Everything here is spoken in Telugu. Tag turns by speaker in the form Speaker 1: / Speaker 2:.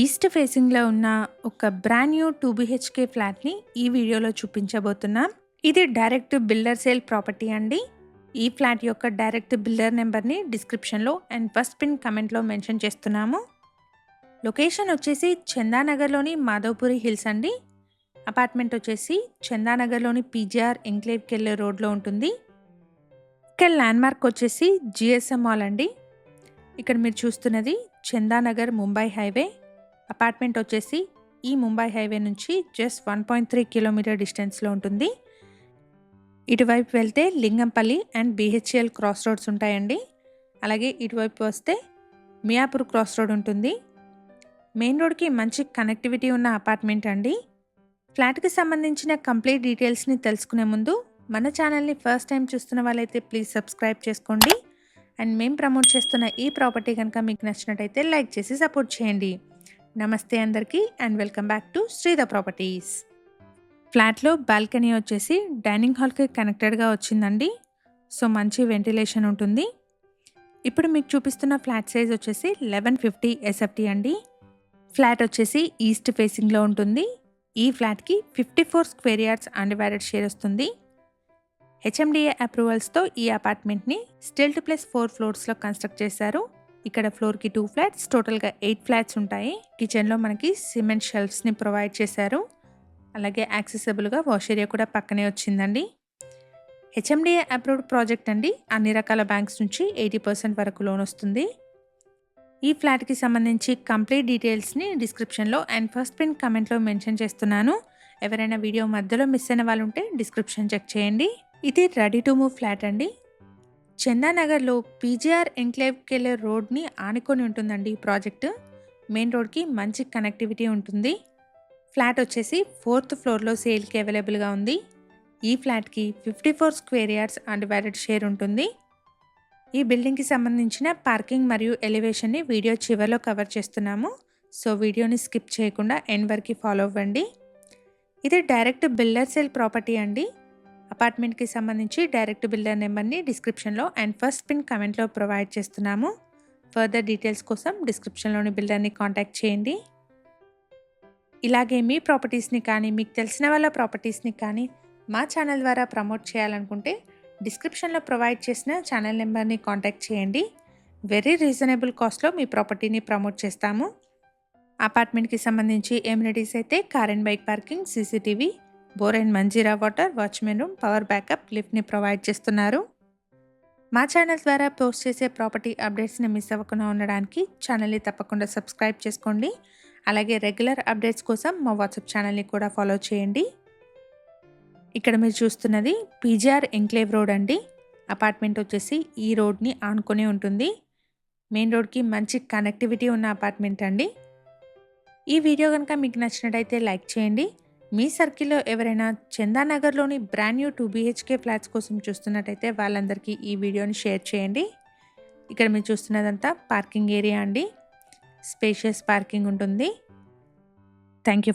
Speaker 1: ఈస్ట్ ఫేసింగ్‌లో ఉన్న ఒక బ్రాండ్ న్యూ 2 బీహెచ్‌కే ఫ్లాట్‌ని ఈ వీడియోలో చూపించబోతున్నాం. ఇది డైరెక్ట్ బిల్డర్ సేల్ ప్రాపర్టీ అండి. ఈ ఫ్లాట్ యొక్క డైరెక్ట్ బిల్డర్ నెంబర్‌ని డిస్క్రిప్షన్‌లో అండ్ ఫస్ట్ పిన్ కమెంట్‌లో మెన్షన్ చేస్తున్నాము. లొకేషన్ వచ్చేసి చందానగర్‌లోని మాధవపురి హిల్స్ అండి. అపార్ట్మెంట్ వచ్చేసి చందానగర్‌లోని పీజీఆర్ ఎంక్లేవ్‌కి వెళ్ళే రోడ్లో ఉంటుంది. ఇక్కడ ల్యాండ్‌మార్క్ వచ్చేసి జిఎస్ఎం మాల్ అండి. ఇక్కడ మీరు చూస్తున్నది చందానగర్ ముంబై హైవే. అపార్ట్మెంట్ వచ్చేసి ఈ ముంబై హైవే నుంచి జస్ట్ 1.3 కిలోమీటర్ డిస్టెన్స్లో ఉంటుంది. ఇటువైపు వెళ్తే Lingampalli and BHEL cross roads ఉంటాయండి. అలాగే ఇటువైపు వస్తే మియాపూర్ క్రాస్ రోడ్ ఉంటుంది. మెయిన్ రోడ్కి మంచి కనెక్టివిటీ ఉన్న అపార్ట్మెంట్ అండి. ఫ్లాట్కి సంబంధించిన కంప్లీట్ డీటెయిల్స్ని తెలుసుకునే ముందు మన ఛానల్ని ఫస్ట్ టైం చూస్తున్న వాళ్ళైతే ప్లీజ్ సబ్స్క్రైబ్ చేసుకోండి. అండ్ మేము ప్రమోట్ చేస్తున్న ఈ ప్రాపర్టీ కనుక మీకు నచ్చినట్టయితే లైక్ చేసి సపోర్ట్ చేయండి. నమస్తే అందరికీ and welcome back to Sridha properties. ఫ్లాట్లో బాల్కనీ వచ్చేసి డైనింగ్ హాల్కి కనెక్టెడ్గా వచ్చిందండి. సో మంచి వెంటిలేషన్ ఉంటుంది. ఇప్పుడు మీకు చూపిస్తున్న ఫ్లాట్ సైజ్ వచ్చేసి 1150 ఎస్ఎఫ్టీ అండి. ఫ్లాట్ వచ్చేసి ఈస్ట్ ఫేసింగ్లో ఉంటుంది. ఈ ఫ్లాట్కి 54 స్క్వేర్ యార్డ్స్ అన్డివైడెడ్ షేర్ వస్తుంది. హెచ్ఎండిఏ అప్రూవల్స్తో ఈ అపార్ట్మెంట్ని స్టిల్ట్ ప్లస్ 4 ఫ్లోర్స్లో కన్స్ట్రక్ట్ చేశారు. ఇక్కడ ఫ్లోర్కి 2 ఫ్లాట్స్, టోటల్గా 8 ఫ్లాట్స్ ఉంటాయి. కిచెన్లో మనకి సిమెంట్ షెల్ఫ్స్ని ప్రొవైడ్ చేశారు. అలాగే యాక్సెసిబుల్గా వాష్ ఏరియా కూడా పక్కనే వచ్చిందండి. హెచ్ఎండిఏ అప్రూవ్డ్ ప్రాజెక్ట్ అండి. అన్ని రకాల బ్యాంక్స్ నుంచి 80% వరకు లోన్ వస్తుంది. ఈ ఫ్లాట్కి సంబంధించి కంప్లీట్ డీటెయిల్స్ని డిస్క్రిప్షన్లో అండ్ ఫస్ట్ పిన్ కమెంట్లో మెన్షన్ చేస్తున్నాను. ఎవరైనా వీడియో మధ్యలో మిస్ అయిన వాళ్ళు ఉంటే డిస్క్రిప్షన్ చెక్ చేయండి. ఇది రెడీ టు మూవ్ ఫ్లాట్ అండి. చందానగర్లో పీజీఆర్ ఎంక్లేవ్కి వెళ్ళే రోడ్ని ఆనుకొని ఉంటుందండి ఈ ప్రాజెక్టు. మెయిన్ రోడ్కి మంచి కనెక్టివిటీ ఉంటుంది. ఫ్లాట్ వచ్చేసి 4th ఫ్లోర్లో సేల్కి అవైలబుల్గా ఉంది. ఈ ఫ్లాట్కి 54 స్క్వేర్ యార్డ్స్ అన్డివైడెడ్ షేర్ ఉంటుంది. ఈ బిల్డింగ్కి సంబంధించిన పార్కింగ్ మరియు ఎలివేషన్ని వీడియో చివరిలో కవర్ చేస్తున్నాము. సో వీడియోని స్కిప్ చేయకుండా ఎండ్ వరకు ఫాలో అవ్వండి. ఇది డైరెక్ట్ బిల్డర్ సేల్ ప్రాపర్టీ అండి. అపార్ట్మెంట్కి సంబంధించి డైరెక్ట్ బిల్డర్ నెంబర్ని డిస్క్రిప్షన్లో అండ్ ఫస్ట్ పిన్ కమెంట్లో ప్రొవైడ్ చేస్తున్నాము. ఫర్దర్ డీటెయిల్స్ కోసం డిస్క్రిప్షన్లోని బిల్డర్ని కాంటాక్ట్ చేయండి. ఇలాగే మీ ప్రాపర్టీస్ని కానీ మీకు తెలిసిన వాళ్ళ ప్రాపర్టీస్ని కానీ మా ఛానల్ ద్వారా ప్రమోట్ చేయాలనుకుంటే డిస్క్రిప్షన్లో ప్రొవైడ్ చేసిన ఛానల్ నెంబర్ని కాంటాక్ట్ చేయండి. వెరీ రీజనబుల్ కాస్ట్లో మీ ప్రాపర్టీని ప్రమోట్ చేస్తాము. అపార్ట్మెంట్కి సంబంధించి ఎమ్యూనిటీస్ అయితే car and bike parking, CCTV, bore and Manjira water, watchman room, power backup, లిఫ్ట్ని ప్రొవైడ్ చేస్తున్నారు. మా ఛానల్ ద్వారా పోస్ట్ చేసే ప్రాపర్టీ అప్డేట్స్ని మిస్ అవ్వకుండా ఉండడానికి ఛానల్ని తప్పకుండా సబ్స్క్రైబ్ చేసుకోండి. అలాగే రెగ్యులర్ అప్డేట్స్ కోసం మా వాట్సాప్ ఛానల్ని కూడా ఫాలో చేయండి. ఇక్కడ మీరు చూస్తున్నది పీజీఆర్ ఎంక్లేవ్ రోడ్ అండి. అపార్ట్మెంట్ వచ్చేసి ఈ రోడ్ని ఆనుకొని ఉంటుంది. మెయిన్ రోడ్కి మంచి కనెక్టివిటీ ఉన్న అపార్ట్మెంట్ అండి. ఈ వీడియో కనుక మీకు నచ్చినట్టయితే లైక్ చేయండి. మీ సర్కిల్లో ఎవరైనా చందానగర్లోని బ్రాండ్ న్యూ 2 బీహెచ్కే ఫ్లాట్స్ కోసం చూస్తున్నట్టయితే వాళ్ళందరికీ ఈ వీడియోని షేర్ చేయండి. ఇక్కడ మీరు చూస్తున్నదంతా పార్కింగ్ ఏరియా అండి. స్పేషియస్ పార్కింగ్ ఉంటుంది. Thank you.